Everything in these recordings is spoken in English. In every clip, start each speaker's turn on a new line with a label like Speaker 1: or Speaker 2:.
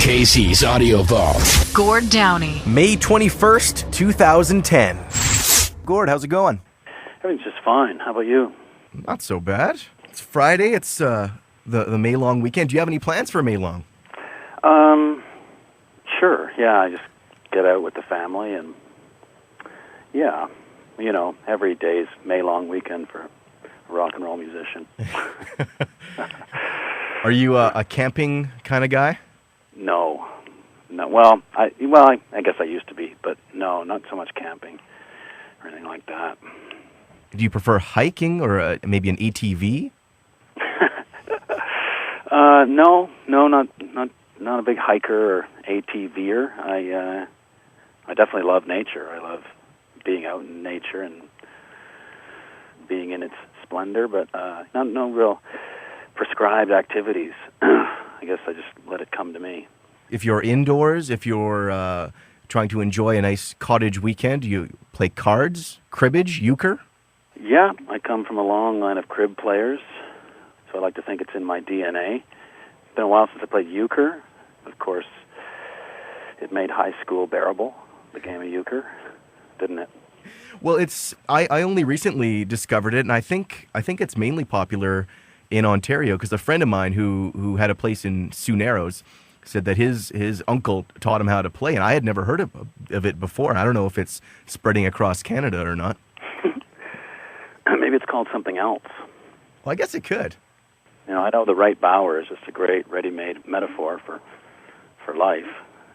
Speaker 1: Casey's Audio Vault.
Speaker 2: Gord Downie.
Speaker 3: May 21st, 2010. Gord, how's it going?
Speaker 4: Everything's just fine. How about you?
Speaker 3: Not so bad. It's Friday. It's the May long weekend. Do you have any plans for May long?
Speaker 4: Sure. Yeah, I just get out with the family and, yeah, you know, every day's May long weekend for a rock and roll musician.
Speaker 3: Are you a camping kind of guy?
Speaker 4: No. Well, I guess I used to be, but no, not so much camping or anything like that.
Speaker 3: Do you prefer hiking or maybe an ATV?
Speaker 4: No, not a big hiker or ATVer. I definitely love nature. I love being out in nature and being in its splendor, but no real prescribed activities. I guess I just let it come to me.
Speaker 3: If you're indoors, if you're trying to enjoy a nice cottage weekend, do you play cards, cribbage, euchre?
Speaker 4: Yeah, I come from a long line of crib players, so I like to think it's in my DNA. It's been a while since I played euchre. Of course, it made high school bearable, the game of euchre, didn't it?
Speaker 3: Well, I only recently discovered it, and I think it's mainly popular in Ontario because a friend of mine who had a place in Sioux Narrows said that his uncle taught him how to play, and I had never heard of it before. I don't know if it's spreading across Canada or not.
Speaker 4: Maybe it's called something else.
Speaker 3: Well, I guess it could.
Speaker 4: You know, I know the right bower is just a great ready-made metaphor for life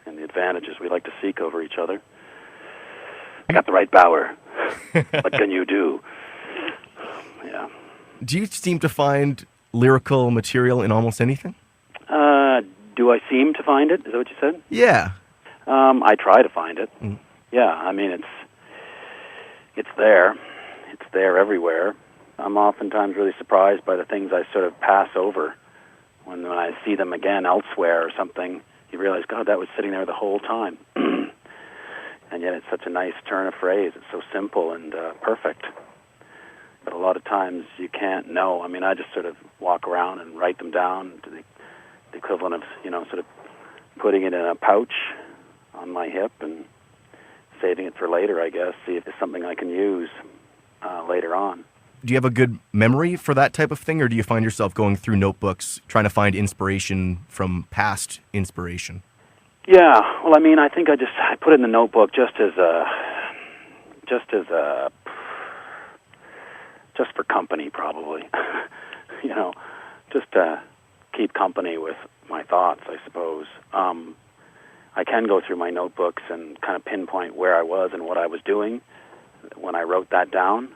Speaker 4: and the advantages we like to seek over each other. I got the right bower. What can you do? Yeah.
Speaker 3: Do you seem to find lyrical material in almost anything?
Speaker 4: Do I seem to find it? Is that what you said?
Speaker 3: Yeah.
Speaker 4: I try to find it.
Speaker 3: Mm.
Speaker 4: Yeah, I mean, it's there. It's there everywhere. I'm oftentimes really surprised by the things I sort of pass over. When I see them again elsewhere or something, you realize, God, that was sitting there the whole time. And yet it's such a nice turn of phrase. It's so simple and perfect. But a lot of times you can't know. I mean, I just sort of walk around and write them down to the equivalent of, you know, sort of putting it in a pouch on my hip and saving it for later, I guess, see if it's something I can use later on.
Speaker 3: Do you have a good memory for that type of thing, or do you find yourself going through notebooks trying to find inspiration from past inspiration?
Speaker 4: Yeah, well, I mean, I think I put it in the notebook just for company, probably. You know, just to keep company with my thoughts, I suppose. I can go through my notebooks and kind of pinpoint where I was and what I was doing when I wrote that down.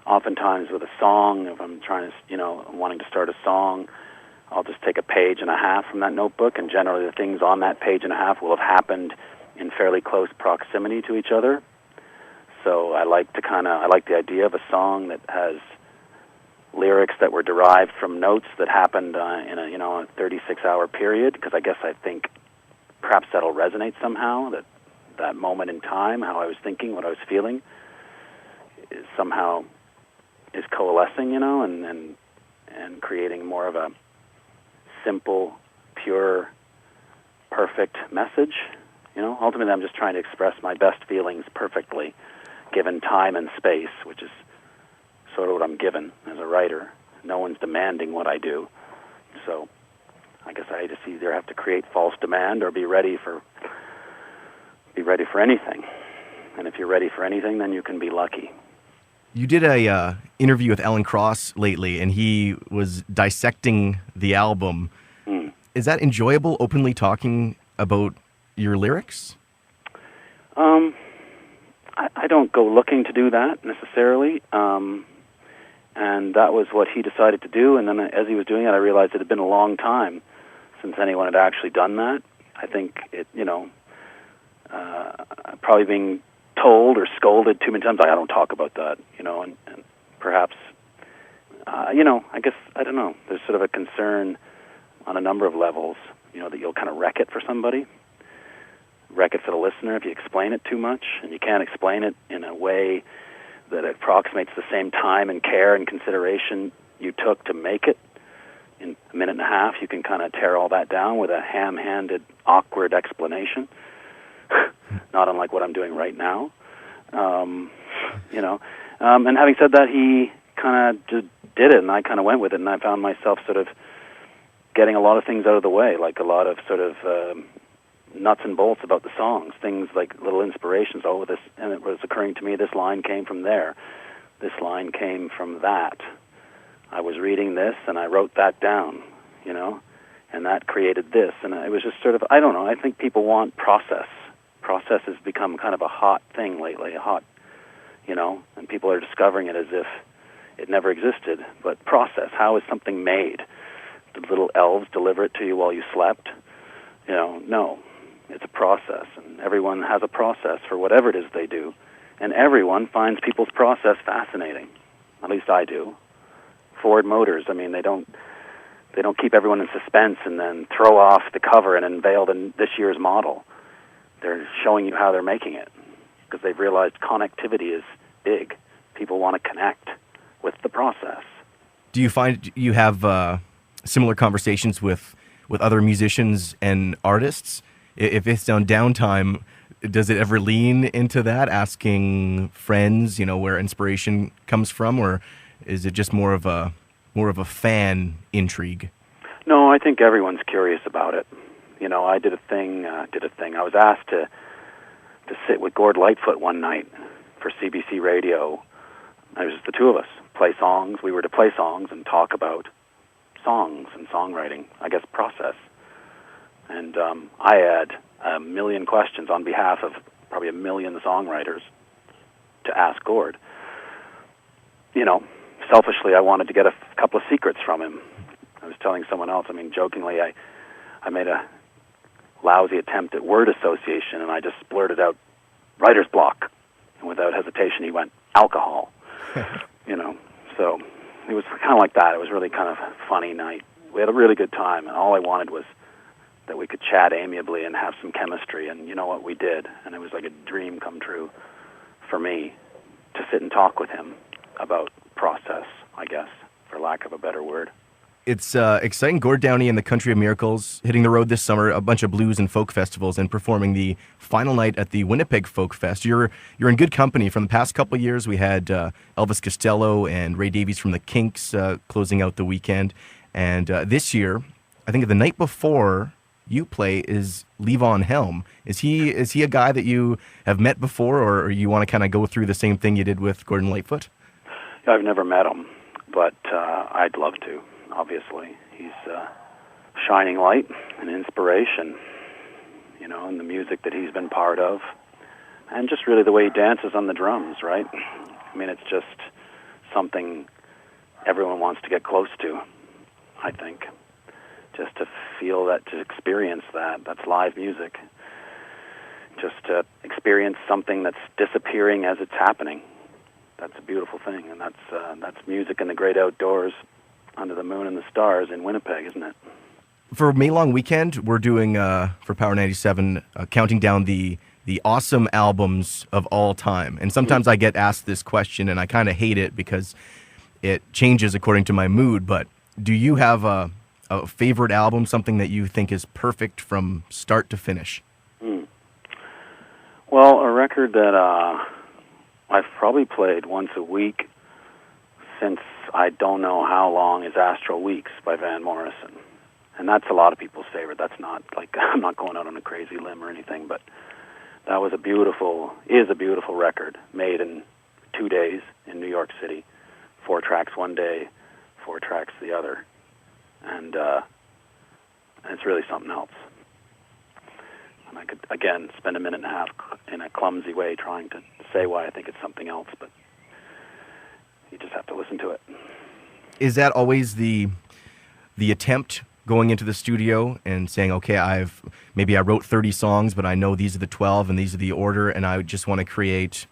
Speaker 4: Oftentimes with a song, if I'm trying to, you know, wanting to start a song, I'll just take a page and a half from that notebook, and generally the things on that page and a half will have happened in fairly close proximity to each other. So I like the idea of a song that has lyrics that were derived from notes that happened in a 36-hour period, because I think perhaps that'll resonate somehow, that moment in time, how I was thinking, what I was feeling, is somehow is coalescing, you know, and creating more of a simple, pure, perfect message. You know, ultimately I'm just trying to express my best feelings perfectly, given time and space, which is sort of what I'm given as a writer. No one's demanding what I do. So I guess I just either have to create false demand or be ready for anything. And if you're ready for anything, then you can be lucky.
Speaker 3: You did a interview with Alan Cross lately, and he was dissecting the album.
Speaker 4: Mm.
Speaker 3: Is that enjoyable, openly talking about your lyrics?
Speaker 4: I don't go looking to do that necessarily, and that was what he decided to do. And then as he was doing it, I realized it had been a long time since anyone had actually done that. I think it, you know, probably being told or scolded too many times, I don't talk about that, you know, and perhaps, you know, I guess, I don't know, there's sort of a concern on a number of levels, you know, that you'll kind of wreck it for somebody, wreck it for the listener if you explain it too much, and you can't explain it in a way that approximates the same time and care and consideration you took to make it. in a minute and a half, you can kind of tear all that down with a ham-handed, awkward explanation, not unlike what I'm doing right now. You know, and having said that, he kind of just did it, and I kind of went with it, and I found myself sort of getting a lot of things out of the way, like a lot of sort of nuts and bolts about the songs, things like little inspirations. Oh, this, and it was occurring to me, this line came from there. This line came from that. I was reading this, and I wrote that down, you know, and that created this. And it was just sort of, I don't know, I think people want process. Process has become kind of a hot thing lately, you know, and people are discovering it as if it never existed. But process, how is something made? Did little elves deliver it to you while you slept? You know, no. It's a process, and everyone has a process for whatever it is they do. And everyone finds people's process fascinating. At least I do. Ford Motors, I mean, they don't keep everyone in suspense and then throw off the cover and unveil this year's model. They're showing you how they're making it, because they've realized connectivity is big. People want to connect with the process.
Speaker 3: Do you find you have similar conversations with other musicians and artists? If it's on downtime, does it ever lean into that, asking friends, you know, where inspiration comes from, or is it just more of a fan intrigue?
Speaker 4: No, I think everyone's curious about it. You know, I did a thing. I was asked to sit with Gord Lightfoot one night for CBC Radio. It was just the two of us, play songs. We were to play songs and talk about songs and songwriting, I guess, process. And I had a million questions on behalf of probably a million songwriters to ask Gord. You know, selfishly, I wanted to get a couple of secrets from him. I was telling someone else, I mean, jokingly, I made a lousy attempt at word association, and I just blurted out, writer's block. And without hesitation, he went, alcohol. You know, so it was kind of like that. It was really kind of a funny night. We had a really good time, and all I wanted was that we could chat amiably and have some chemistry, and you know what, we did. And it was like a dream come true for me to sit and talk with him about process, I guess, for lack of a better word.
Speaker 3: It's exciting. Gord Downie and the Country of Miracles hitting the road this summer, a bunch of blues and folk festivals, and performing the final night at the Winnipeg Folk Fest. You're in good company. From the past couple of years, we had Elvis Costello and Ray Davies from the Kinks closing out the weekend. And this year, I think the night before you play is Levon Helm. Is he a guy that you have met before, or you want to kind of go through the same thing you did with Gordon Lightfoot?
Speaker 4: I've never met him, but I'd love to, obviously. He's a shining light and inspiration, you know, in the music that he's been part of, and just really the way he dances on the drums, right? I mean, it's just something everyone wants to get close to, I think. Just to feel that, to experience that. That's live music. Just to experience something that's disappearing as it's happening. That's a beautiful thing, and that's music in the great outdoors, under the moon and the stars in Winnipeg, isn't it?
Speaker 3: For May Long Weekend, we're doing, for Power 97, counting down the awesome albums of all time. And sometimes I get asked this question, and I kind of hate it because it changes according to my mood, but do you have a favorite album, something that you think is perfect from start to finish?
Speaker 4: Well, a record that I've probably played once a week since I don't know how long is Astral Weeks by Van Morrison. And that's a lot of people's favorite. That's not, like, I'm not going out on a crazy limb or anything, but that was a beautiful record made in 2 days in New York City. 4 tracks one day, 4 tracks the other. And it's really something else. And I could, again, spend a minute and a half in a clumsy way trying to say why I think it's something else, but you just have to listen to it.
Speaker 3: Is that always the attempt going into the studio and saying, okay, maybe I wrote 30 songs, but I know these are the 12 and these are the order, and I just want to create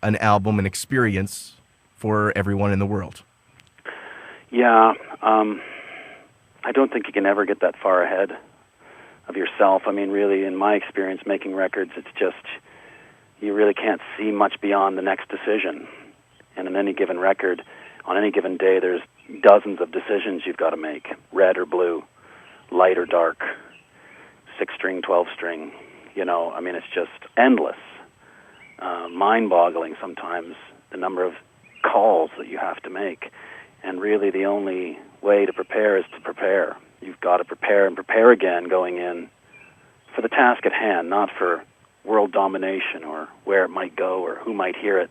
Speaker 3: an album, an experience for everyone in the world?
Speaker 4: Yeah, I don't think you can ever get that far ahead of yourself. I mean, really, in my experience making records, it's just, you really can't see much beyond the next decision. And in any given record, on any given day, there's dozens of decisions you've got to make, red or blue, light or dark, 6-string, 12-string, I mean, it's just endless, mind-boggling sometimes, the number of calls that you have to make. And really the only way to prepare is to prepare. You've got to prepare and prepare again going in for the task at hand, not for world domination or where it might go or who might hear it,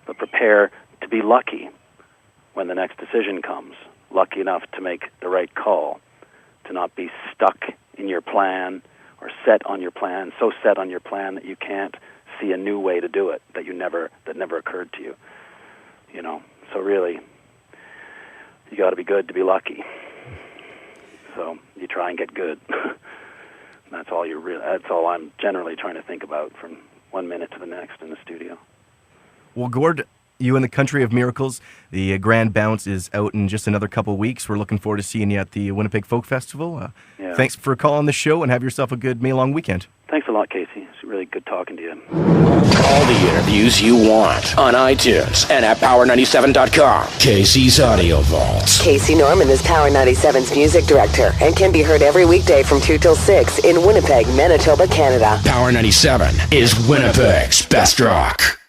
Speaker 4: but prepare to be lucky when the next decision comes, lucky enough to make the right call, to not be stuck in your plan or set on your plan, so set on your plan that you can't see a new way to do it that never occurred to you. So really, you got to be good to be lucky. So you try and get good. That's all I'm generally trying to think about from 1 minute to the next in the studio.
Speaker 3: Well, Gord, you in the country of miracles. The Grand Bounce is out in just another couple of weeks. We're looking forward to seeing you at the Winnipeg Folk Festival.
Speaker 4: Yeah.
Speaker 3: Thanks for calling the show, and have yourself a good May-long weekend.
Speaker 4: Thanks a lot, Casey. It's really good talking to you.
Speaker 1: All the interviews you want on iTunes and at Power97.com. Casey's Audio Vault.
Speaker 2: Casey Norman is Power 97's music director and can be heard every weekday from 2 till 6 in Winnipeg, Manitoba, Canada.
Speaker 1: Power 97 is Winnipeg's best rock.